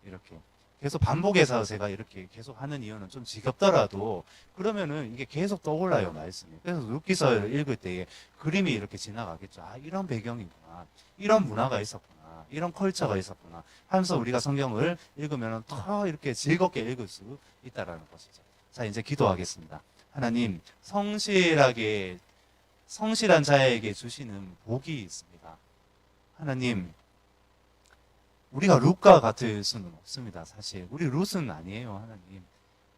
이렇게. 계속 반복해서 제가 이렇게 계속 하는 이유는 좀 지겹더라도 그러면은 이게 계속 떠올라요, 말씀이. 그래서 룻기서를 읽을 때에 그림이 이렇게 지나가겠죠. 아, 이런 배경이구나. 이런 문화가 있었구나. 이런 컬처가 있었구나. 하면서 우리가 성경을 읽으면 더 이렇게 즐겁게 읽을 수 있다라는 것이죠. 자, 이제 기도하겠습니다. 하나님, 성실한 자에게 주시는 복이 있습니다. 하나님, 우리가 룻과 같을 수는 없습니다. 사실 우리 룻은 아니에요. 하나님,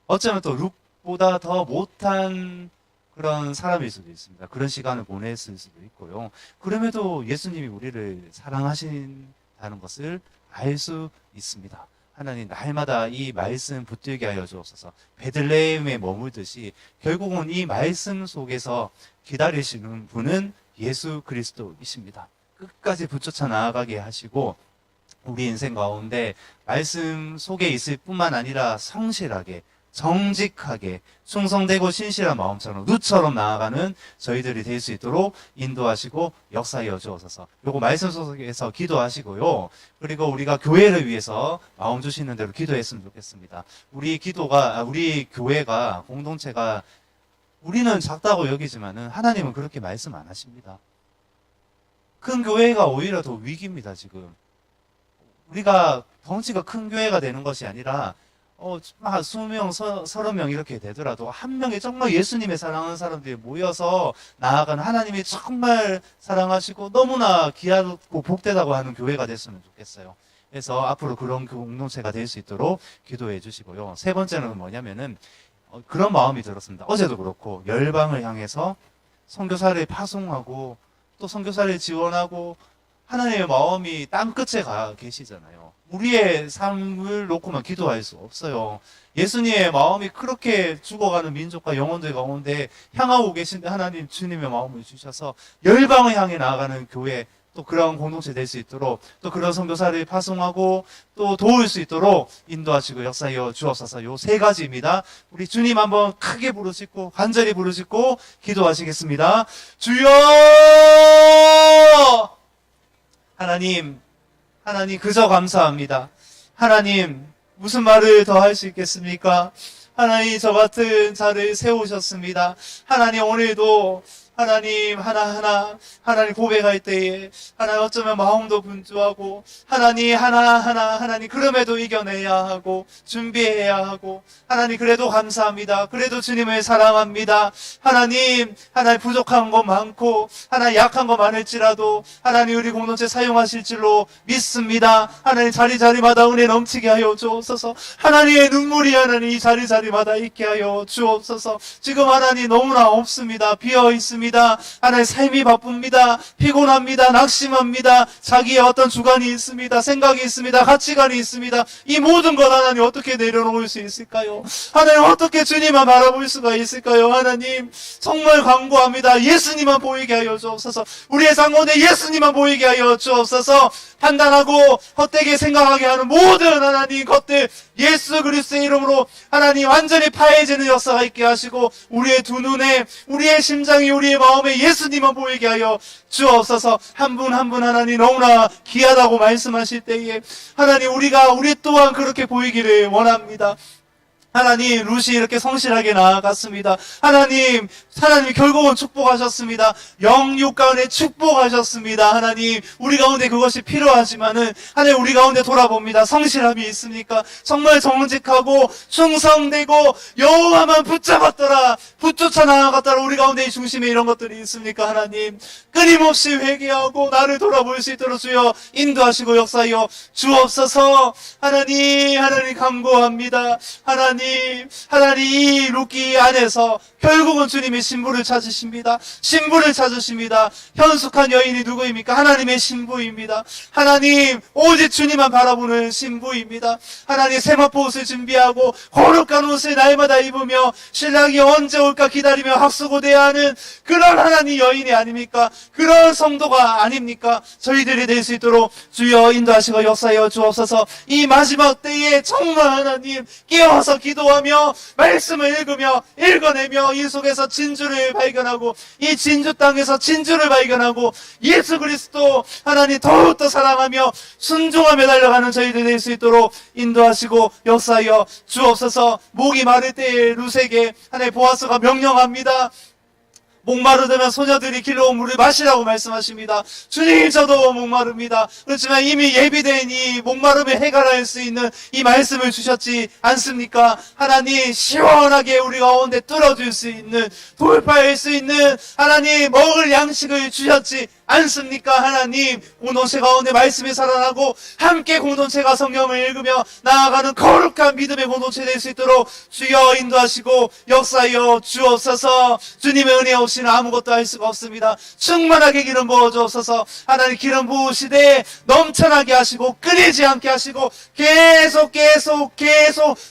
어쩌면 또 룻보다 더 못한 그런 사람일 수도 있습니다. 그런 시간을 보냈을 수도 있고요. 그럼에도 예수님이 우리를 사랑하신다는 것을 알 수 있습니다. 하나님, 날마다 이 말씀 붙들게 하여 주옵소서. 베들레헴에 머물듯이 결국은 이 말씀 속에서 기다리시는 분은 예수 그리스도이십니다. 끝까지 붙여쳐 나아가게 하시고 우리 인생 가운데 말씀 속에 있을 뿐만 아니라 성실하게, 정직하게, 충성되고 신실한 마음처럼 룻처럼 나아가는 저희들이 될 수 있도록 인도하시고 역사하여 주옵소서. 요거 말씀 속에서 기도하시고요. 그리고 우리가 교회를 위해서 마음 주시는 대로 기도했으면 좋겠습니다. 우리 교회가, 공동체가 우리는 작다고 여기지만은 하나님은 그렇게 말씀 안 하십니다. 큰 교회가 오히려 더 위기입니다, 지금. 우리가 덩치가 큰 교회가 되는 것이 아니라 20명, 30명 이렇게 되더라도 한 명이 정말 예수님의 사랑하는 사람들이 모여서 나아가는, 하나님이 정말 사랑하시고 너무나 귀하고 복되다고 하는 교회가 됐으면 좋겠어요. 그래서 앞으로 그런 공동체가 될 수 있도록 기도해 주시고요. 세 번째는 뭐냐면은 그런 마음이 들었습니다. 어제도 그렇고 열방을 향해서 선교사를 파송하고 또 선교사를 지원하고 하나님의 마음이 땅끝에 가 계시잖아요. 우리의 삶을 놓고만 기도할 수 없어요. 예수님의 마음이 그렇게 죽어가는 민족과 영혼들 가운데 향하고 계신데 하나님 주님의 마음을 주셔서 열방을 향해 나아가는 교회, 또 그런 공동체 될 수 있도록, 또 그런 선교사를 파송하고 또 도울 수 있도록 인도하시고 역사하여 주옵소서. 요 세 가지입니다. 우리 주님 한번 크게 부르시고 간절히 부르시고 기도하시겠습니다. 주여! 하나님 그저 감사합니다. 하나님, 무슨 말을 더 할 수 있겠습니까? 하나님, 저 같은 자를 세우셨습니다. 하나님, 오늘도 하나님 하나하나 하나님 고백할 때에 하나님 어쩌면 마음도 분주하고 하나님 하나하나 하나님 그럼에도 이겨내야 하고 준비해야 하고 하나님 그래도 감사합니다. 그래도 주님을 사랑합니다. 하나님 부족한 것 많고 하나님 약한 것 많을지라도 하나님 우리 공동체 사용하실 줄로 믿습니다. 하나님 자리자리마다 은혜 넘치게 하여 주옵소서. 하나님의 눈물이 하나님 이 자리자리마다 있게 하여 주옵소서. 지금 하나님 너무나 없습니다. 비어 있습니다. 하나님 삶이 바쁩니다. 피곤합니다. 낙심합니다. 자기의 어떤 주관이 있습니다. 생각이 있습니다. 가치관이 있습니다. 이 모든 것 하나님 어떻게 내려놓을 수 있을까요? 하나님 어떻게 주님만 바라볼 수가 있을까요? 하나님 정말 간구합니다. 예수님만 보이게 하여 주옵소서. 우리의 상원에 예수님만 보이게 하여 주옵소서. 판단하고 헛되게 생각하게 하는 모든 하나님 것들 예수 그리스도의 이름으로 하나님 완전히 파해지는 역사가 있게 하시고 우리의 두 눈에 우리의 심장이 우리의 마음에 예수님만 보이게 하여 주옵소서. 한 분 한 분 하나님 너무나 귀하다고 말씀하실 때에 하나님 우리 또한 그렇게 보이기를 원합니다. 하나님, 루시 이렇게 성실하게 나아갔습니다. 하나님 결국은 축복하셨습니다. 영육 가운데 축복하셨습니다. 하나님, 우리 가운데 그것이 필요하지만은, 하나님, 우리 가운데 돌아봅니다. 성실함이 있습니까? 정말 정직하고 충성되고 여호와만 붙잡았더라, 붙쫓아 나아갔더라, 우리 가운데 이 중심에 이런 것들이 있습니까? 하나님, 끊임없이 회개하고 나를 돌아볼 수 있도록 주여 인도하시고 역사하여 주옵소서. 하나님 간구합니다. 하나님, 이 루키 안에서 결국은 주님의 신부를 찾으십니다. 신부를 찾으십니다. 현숙한 여인이 누구입니까? 하나님의 신부입니다. 하나님, 오직 주님만 바라보는 신부입니다. 하나님, 세마포 옷을 준비하고 거룩한 옷을 날마다 입으며 신랑이 언제 올까 기다리며 학수고대하는 그런 하나님 여인이 아닙니까? 그런 성도가 아닙니까? 저희들이 될 수 있도록 주여 인도하시고 역사하여 주옵소서. 이 마지막 때에 정말 하나님 깨어서 기도하며 말씀을 읽어내며 이 속에서 진주를 발견하고, 이 진주 땅에서 진주를 발견하고 예수 그리스도 하나님 더욱더 사랑하며 순종하며 달려가는 저희들 될 수 있도록 인도하시고 역사하여 주옵소서. 목이 마를 때에 룻에게 하나님 보아스가 명령합니다. 목마르다면 소녀들이 길러온 물을 마시라고 말씀하십니다. 주님, 저도 목마릅니다. 그렇지만 이미 예비된 이 목마름을 해결할 수 있는 이 말씀을 주셨지 않습니까? 하나님, 시원하게 우리 가운데 뚫어줄 수 있는, 돌파할 수 있는 하나님 먹을 양식을 주셨지 않습니까? 하나님, 공동체 가운데 말씀이 살아나고 함께 공동체가 성경을 읽으며 나아가는 거룩한 믿음의 공동체 될 수 있도록 주여 인도하시고 역사하여 주옵소서. 주님의 은혜 없이는 아무것도 할 수가 없습니다. 충만하게 기름 부어 주옵소서. 하나님, 기름 부으시되 넘쳐나게 하시고 끊이지 않게 하시고 계속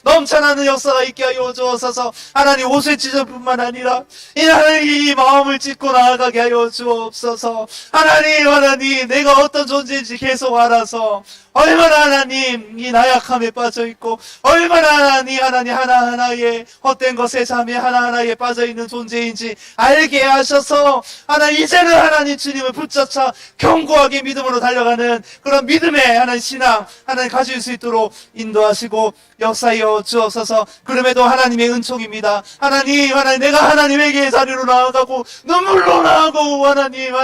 넘쳐나는 역사가 있게 하여 주옵소서. 하나님, 옷을 찢을 뿐만 아니라 이 마음을 찢고 나아가게 하여 주옵소서. 하나님, 내가 어떤 존재인지 계속 알아서 얼마나 하나님 이 나약함에 빠져있고, 얼마나 하나님 하나하나의 헛된 것에 잠에 하나하나에 빠져있는 존재인지 알게 하셔서 하나님, 이제는 하나님 주님을 붙잡자 견고하게 믿음으로 달려가는 그런 믿음의 하나님 신앙 하나님 가질 수 있도록 인도하시고 역사하여 주옵소서. 그럼에도 하나님의 은총입니다. 하나님, 내가 하나님에게 자리로 나아가고 눈물로 나아가고 하나님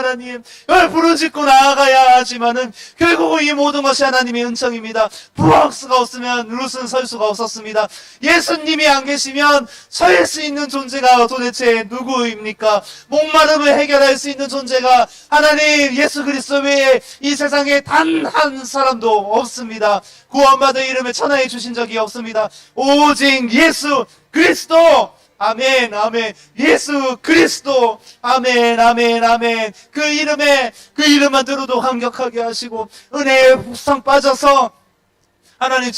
부르짖고 나아가야 하지만은 결국은 이 모든 것이 하나님의 은총입니다. 부학스가 없으면 룻은 설 수가 없었습니다. 예수님이 안 계시면 설 수 있는 존재가 도대체 누구입니까? 목마름을 해결할 수 있는 존재가 하나님 예수 그리스도 외에 이 세상에 단 한 사람도 없습니다. 구원받을 이름을 천하에 주신 적이 없습니다. 오직 예수 그리스도. 아멘. 예수 그리스도. 아멘. 그 이름만 들어도 감격하게 하시고 은혜에 푹 빠져서 하나님,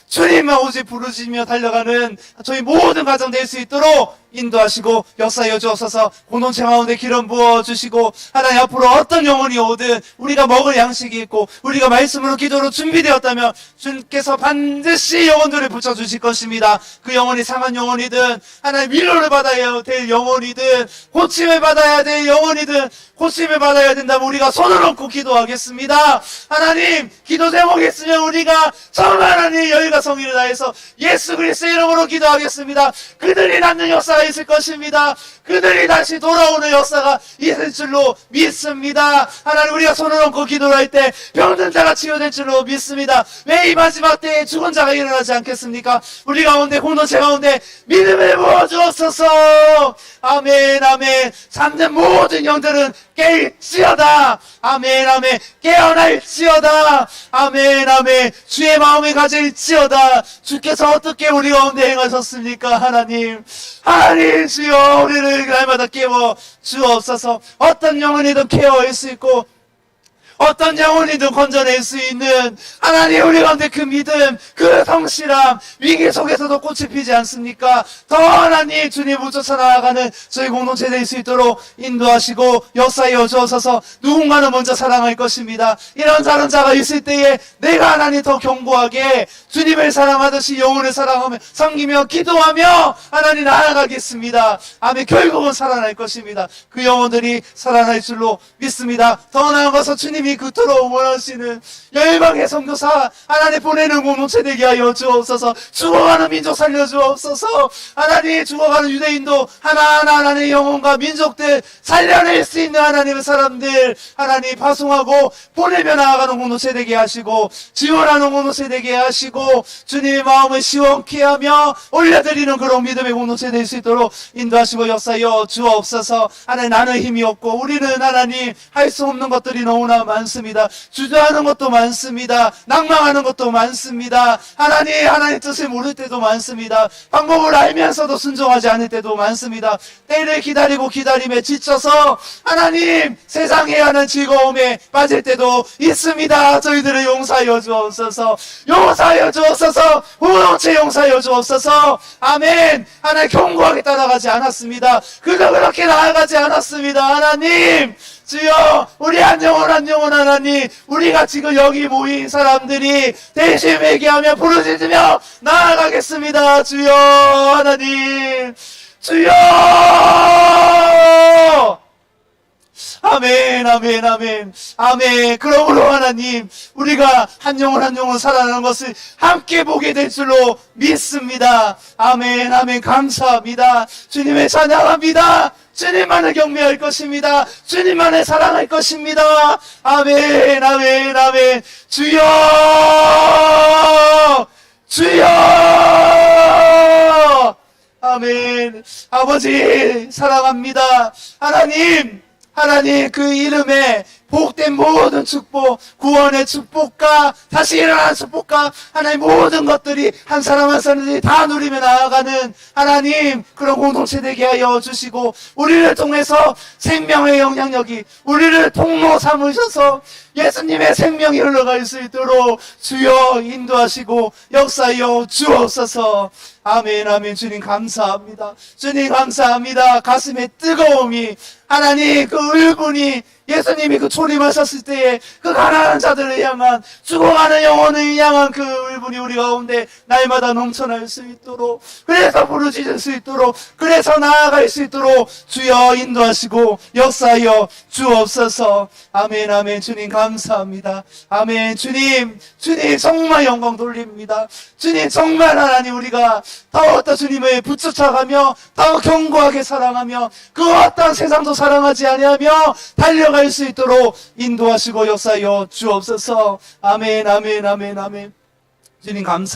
주님만 오직 부르시며 달려가는 저희 모든 가정 될 수 있도록 인도하시고 역사하여 주옵소서. 공동체 가운데 기름 부어주시고 하나님, 앞으로 어떤 영혼이 오든 우리가 먹을 양식이 있고 우리가 말씀으로 기도로 준비되었다면 주님께서 반드시 영혼들을 붙여주실 것입니다. 그 영혼이 상한 영혼이든 하나님 위로를 받아야 될 영혼이든 고침을 받아야 될 영혼이든 고침을 받아야 된다면 우리가 손을 얹고 기도하겠습니다. 하나님, 기도 제목이 있으면 우리가 정말 하나님 여유가 성의를 다해서 예수 그리스도 이름으로 기도하겠습니다. 그들이 낳는 역사가 있을 것입니다. 그들이 다시 돌아오는 역사가 있을 줄로 믿습니다. 하나님, 우리가 손을 얹고 기도를 할 때 병든 자가 치유될 줄로 믿습니다. 왜 이 마지막 때에 죽은 자가 일어나지 않겠습니까? 우리 가운데, 공동체 가운데 믿음을 부어주옵소서. 아멘. 잠든 모든 영들은 깰지어다. 아멘. 깨어날지어다. 아멘. 주의 마음을 가질지어다. 주께서 어떻게 우리 가운데 행하셨습니까? 하나님, 주여, 우리를 날마다 깨워 주옵소서. 어떤 영혼이든 케어할 수 있고 어떤 영혼이든 건져낼 수 있는 하나님, 우리 가운데 그 믿음, 그 성실함, 위기 속에서도 꽃이 피지 않습니까? 더 하나님 주님을 쫓아 나아가는 저희 공동체 될 수 있도록 인도하시고 역사하여 주옵소서. 누군가는 먼저 사랑할 것입니다. 이런 다른 자가 있을 때에 내가 하나님 더 견고하게 주님을 사랑하듯이 영혼을 사랑하며 섬기며 기도하며 하나님 나아가겠습니다. 아멘. 결국은 살아날 것입니다. 그 영혼들이 살아날 줄로 믿습니다. 더 나아가서 주님이 하나님이 그토록 원하시는 열방의 선교사 하나님 보내는 공동체 되게 하여 주옵소서. 죽어가는 민족 살려 주옵소서. 하나님 죽어가는 유대인도 하나하나 하나님의 영혼과 민족들 살려낼 수 있는 하나님의 사람들 하나님 파송하고 보내며 나아가는 공동체 되게 하시고 지원하는 공동체 되게 하시고 주님의 마음을 시원케 하며 올려드리는 그런 믿음의 공동체 될 수 있도록 인도하시고 역사여 주옵소서. 하나님 나는 힘이 없고 우리는 하나님 할 수 없는 것들이 너무나 많습니다. 주저하는 것도 많습니다. 낭망하는 것도 많습니다. 하나님 뜻을 모를 때도 많습니다. 방법을 알면서도 순종하지 않을 때도 많습니다. 때를 기다리고 기다림에 지쳐서 하나님 세상에 하는 즐거움에 빠질 때도 있습니다. 저희들을 용서하여 주옵소서. 용서하여 주옵소서. 공동체 용서하여 주옵소서. 아멘. 하나님 견고하게 따라가지 않았습니다. 그저 그렇게 나아가지 않았습니다. 하나님 주여 우리 한 영혼 하나님 우리가 지금 여기 모인 사람들이 대신 회개하며 부르짖으며 나아가겠습니다. 주여 하나님 주여 아멘 아멘 아멘 아멘. 그러므로 하나님 우리가 한 영혼 살아나는 것을 함께 보게 될 줄로 믿습니다. 아멘 아멘. 감사합니다. 주님을 찬양합니다. 주님만을 경배할 것입니다. 주님만을 사랑할 것입니다. 아멘 아멘 아멘. 주여 주여 아멘. 아버지 사랑합니다. 하나님 그 이름에 복된 모든 축복, 구원의 축복과 다시 일어나는 축복과 하나님 모든 것들이 한 사람 한 사람들이 다 누리며 나아가는 하나님 그런 공동체 되게 하여 주시고 우리를 통해서 생명의 영향력이 우리를 통로 삼으셔서 예수님의 생명이 흘러갈 수 있도록 주여 인도하시고 역사하여 주옵소서. 아멘 아멘. 주님 감사합니다. 주님 감사합니다. 가슴의 뜨거움이 하나님 그 울분이 예수님이 그 초림하셨을 때에 그 가난한 자들을 향한 죽어가는 영혼을 향한 그 울분이 우리 가운데 날마다 넘쳐날 수 있도록 그래서 부르짖을 수 있도록 그래서 나아갈 수 있도록 주여 인도하시고 역사하여 주옵소서. 아멘 아멘. 주님 감사합니다. 아멘. 주님 정말 영광 돌립니다. 주님 정말 하나님 우리가 더욱더 주님을 붙여차가며 더 견고하게 사랑하며 그 어떤 세상도 사랑하지 아니하며 달려갈 수 있도록 인도하시고 역사하여 주옵소서. 아멘 아멘 아멘 아멘. 주님 감사